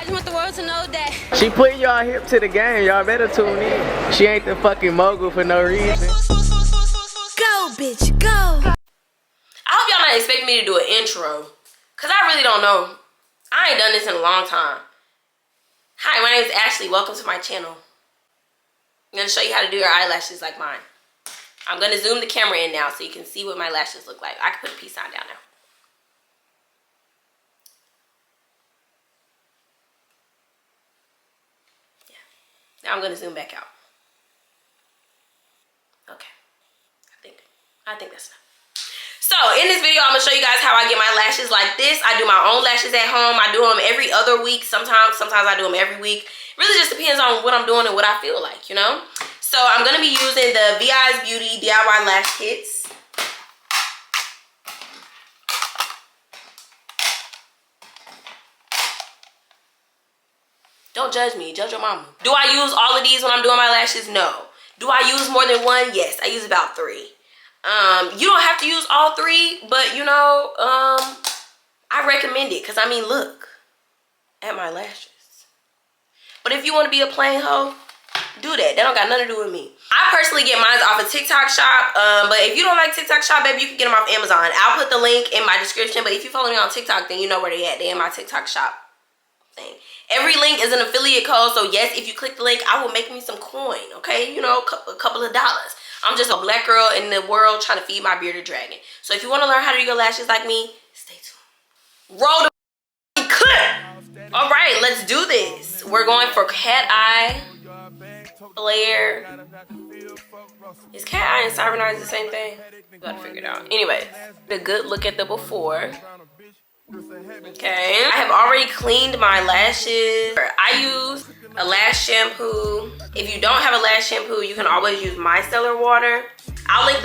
just want the world to know that She putting y'all hip to the game. Y'all better tune in. She ain't the fucking mogul for no reason. go, bitch, go. I hope y'all not expecting me to do an intro, cause I really don't know. I ain't done this in a long time. Hi, my name is Ashley. Welcome to my channel. I'm gonna show you how to do your eyelashes like mine. I'm gonna zoom the camera in now so you can see what my lashes look like. I can put a peace sign down now. Yeah. Now I'm gonna zoom back out. Okay. I think that's enough. So in this video, I'm gonna show you guys how I get my lashes like this. I do my own lashes at home. I do them every other week. Sometimes I do them every week. Really just depends on what I'm doing and what I feel like, you know? So I'm gonna be using the VI's Beauty DIY Lash Kits. Don't judge me, judge your mama. Do I use all of these when I'm doing my lashes? No. Do I use more than one? Yes, I use about 3. You don't have to use all 3, but you know, I recommend it because I mean, look at my lashes. But if you want to be a plain hoe, do that. That don't got nothing to do with me. I personally get mine off of TikTok Shop, but if you don't like TikTok Shop, baby, you can get them off Amazon. I'll put the link in my description, but if you follow me on TikTok, then you know where they at. They in my TikTok Shop thing. Every link is an affiliate code, so yes, if you click the link, I will make me some coin, okay? You know, a couple of dollars. I'm just a black girl in the world trying to feed my bearded dragon. So if you want to learn how to do your lashes like me, stay tuned. Roll the clip. All right, let's do this. We're going for cat eye, flare. Is cat eye and cyberknife the same thing? We gotta figure it out. Anyway, the good look at the before. Okay, I have already cleaned my lashes. I use a lash shampoo. If you don't have a lash shampoo, you can always use micellar water. I'll link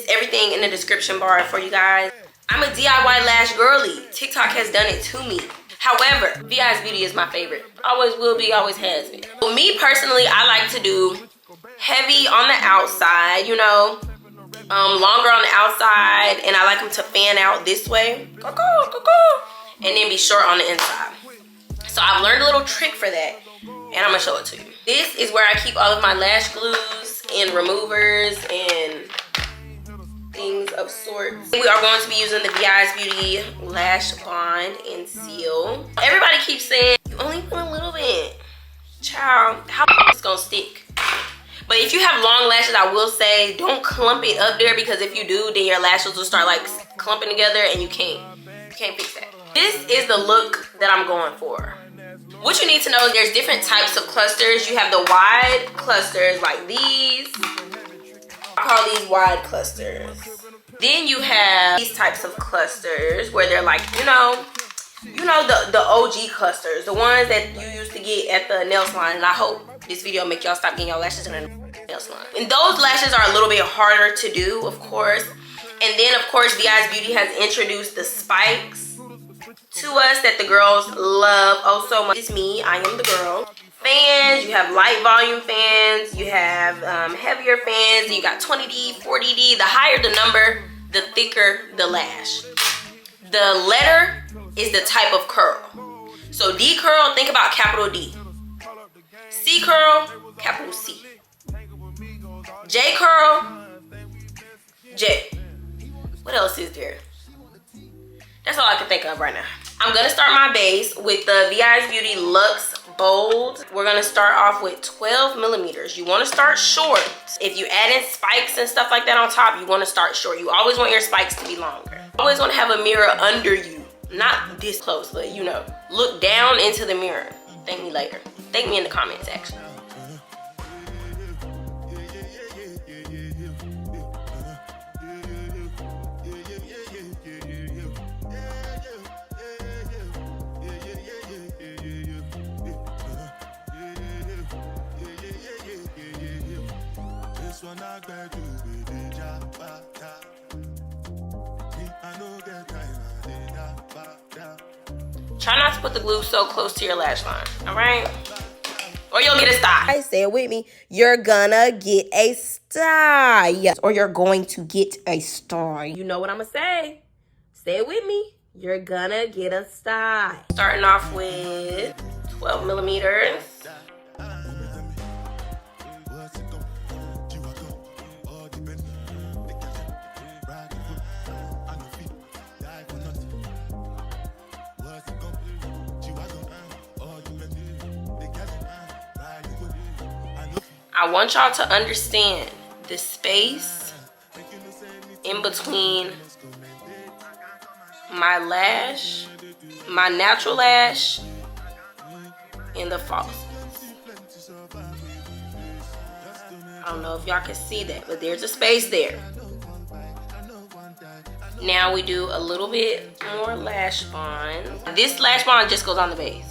everything in the description bar for you guys. I'm a DIY lash girly. TikTok has done it to me. However, VI's Beauty is my favorite. Always will be, always has been. For me personally, I like to do heavy on the outside, you know, longer on the outside, and I like them to fan out this way, and then be short on the inside. So I've learned a little trick for that, and I'm gonna show it to you. This is where I keep all of my lash glues and removers and things of sorts. We are going to be using the VI's Beauty Lash Bond and Seal. Everybody keeps saying, you only put a little bit. Child, how it's gonna stick? But if you have long lashes, I will say don't clump it up there, because if you do, then your lashes will start like clumping together and you can't fix that. This is the look that I'm going for. What you need to know is there's different types of clusters. You have the wide clusters like these. I call these wide clusters. Then you have these types of clusters where they're like, you know the OG clusters, the ones that you used to get at the nail salon. And I hope this video make y'all stop getting your lashes in a nail salon. And those lashes are a little bit harder to do, of course. And then of course, VI's Beauty has introduced the spikes to us that the girls love oh so much. It's me, I am the girl. Fans, you have light volume fans, you have heavier fans, and you got 20D, 40D. The higher the number, the thicker the lash. The letter is the type of curl. So D curl, think about capital D. C curl, capital C. J curl, J. What else is there? That's all I can think of right now. I'm gonna start my base with the VI's Beauty Luxe Bold. We're gonna start off with 12 millimeters. You wanna start short. If you add in spikes and stuff like that on top, you wanna start short. You always want your spikes to be longer. Always wanna have a mirror under you. Not this close, but you know, look down into the mirror. Thank me later. Thank me in the comment section. Try not to put the glue so close to your lash line, all right? Or you'll get a sty. Say it with me. You're gonna get a sty. Yes, or you're going to get a sty. You know what I'm gonna say. Say it with me. You're gonna get a sty. Starting off with 12 millimeters. I want y'all to understand the space in between my lash, my natural lash, and the falsies. I don't know if y'all can see that, but there's a space there. Now we do a little bit more lash bond. This lash bond just goes on the base.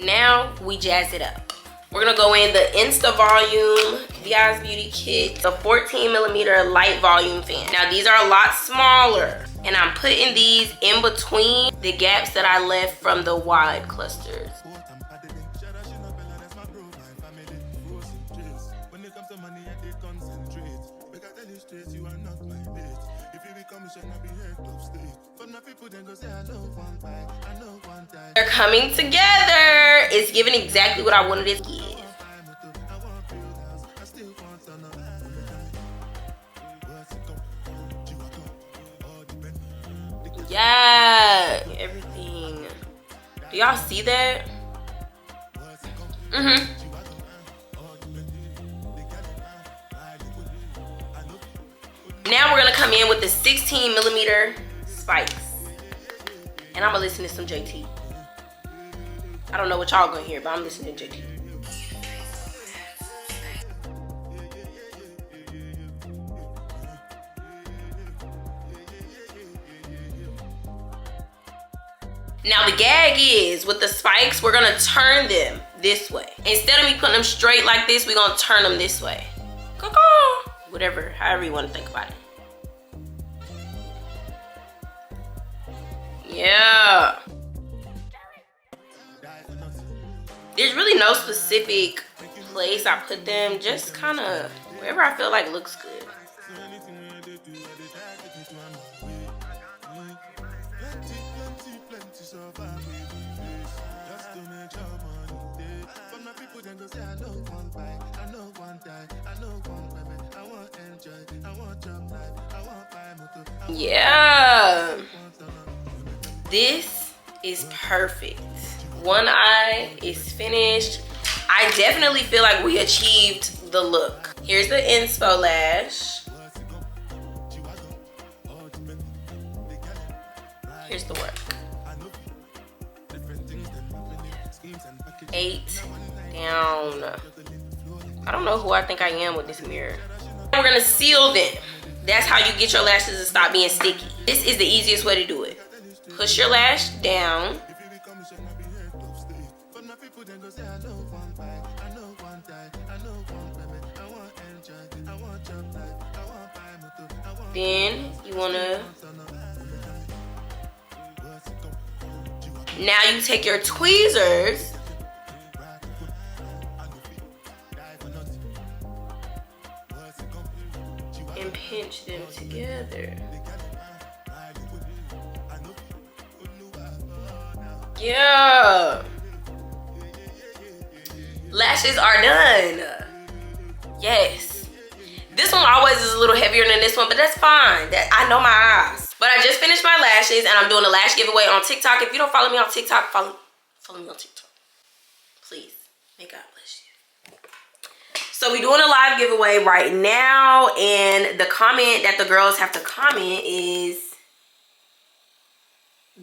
Now we jazz it up. We're gonna go in the Insta Volume VI's Beauty Kit, the 14 millimeter light volume fan. Now these are a lot smaller, and I'm putting these in between the gaps that I left from the wide clusters. They're coming together. It's giving exactly what I wanted it to give. Yeah, everything. Do y'all see that? Now we're gonna come in with the 16 millimeter spikes. And I'm gonna listen to some JT. I don't know what y'all gonna hear, but I'm listening to JT. Now the gag is, with the spikes, we're gonna turn them this way. Instead of me putting them straight like this, we're gonna turn them this way. Whatever, however you wanna think about it. Yeah. There's really no specific place I put them, just kind of wherever I feel like looks good. Yeah. This is perfect. One eye is finished. I definitely feel like we achieved the look. Here's the inspo lash. Here's the work. 8 down. I don't know who I think I am with this mirror. We're gonna seal them. That's how you get your lashes to stop being sticky. This is the easiest way to do it. Push your lash down. Then you wanna, now you take your tweezers and pinch them together. Yeah. Lashes are done. Yes. This one always is a little heavier than this one, but that's fine. I know my eyes. But I just finished my lashes and I'm doing a lash giveaway on TikTok. If you don't follow me on TikTok, follow me on TikTok. Please. May God bless you. So we're doing a live giveaway right now, and the comment that the girls have to comment is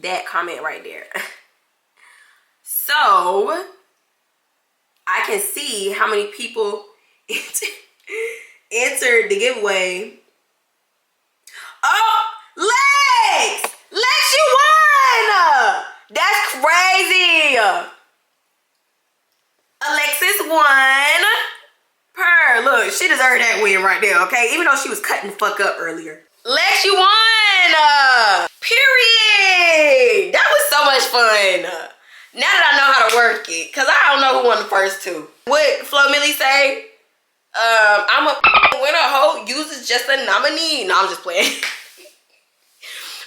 that comment right there. So I can see how many people answered the giveaway. Oh, Lex! Lex, you won! That's crazy! Alexis won. Purr, look, she deserved that win right there, okay? Even though she was cutting the fuck up earlier. Lex, you won! Period! That was so much fun. Now that I know how to work it, because I don't know who won the first two. What Flo Millie say? I'm a winner, ho. Yous is just a nominee. No, I'm just playing.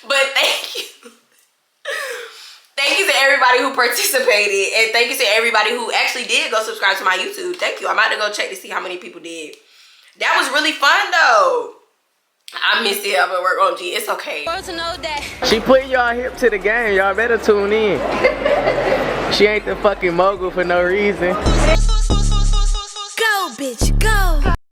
But thank you. Thank you to everybody who participated. And thank you to everybody who actually did go subscribe to my YouTube. Thank you. I'm about to go check to see how many people did. That was really fun though. I missed it. I'm at work on G. It's okay. Girls to know that. She put y'all hip to the game. Y'all better tune in. She ain't the fucking mogul for no reason.